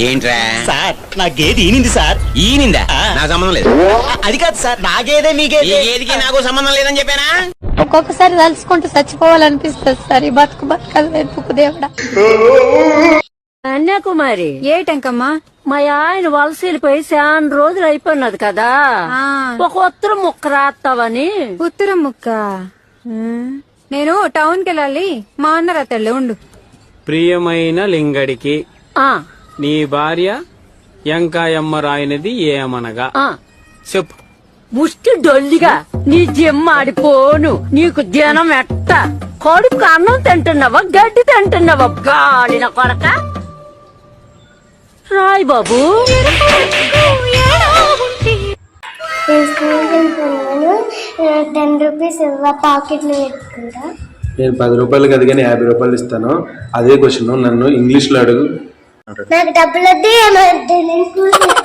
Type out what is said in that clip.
ఏంట్రా సార్ నా గేదె ఈనింది సార్. ఈనిందా? నా సంబంధం లేదు. అది కాదు సార్, నా గేదే మీ ఈ గేదె. గేదికి నాకు సంబంధం లేదని చెప్పానా? ఒక్కొక్కసారి తలుచుకుంటూ చచ్చిపోవాలనిపిస్తుంది సార్. ఈ బతుకు బతకదు ఎందుకు దేవుడా. కన్యాకుమారి ఏటంకమ్మా? మా ఆయన వలస వెళ్ళిపోయి చాలా రోజులు అయిపోయినది కదా, ఒక ఉత్తరం ముక్క రాస్తావని. ఉత్తరం ముక్క నేను టౌన్ కి వెళ్ళాలి. మా అన్న రాతళ్ళు ఉండు. ప్రియమైన లింగడికి ఆ నీ భార్య ఎంకాయమ్మ రాయినది ఏమనగా ఆ చెప్పు. ముష్టి డొల్లిగా నీ జిమ్మాడిపోను. నీకు జనం ఎట్ట కొడుకు అన్నం తింటున్నావా గడ్డి తింటున్నావా గాడిన కొరక? రాయ్ బాబు. ₹10 పాకెట్లు పెట్టుకుంటా. నేను 10 రూపాయలు కదా కానీ 50 రూపాయలు ఇస్తాను. అదే క్వశ్చన్ నన్ను ఇంగ్లీష్ లో అడుగు. నాకు డబ్బులు వద్దు ఏమొద్దు, నేను కూర్చుంటా.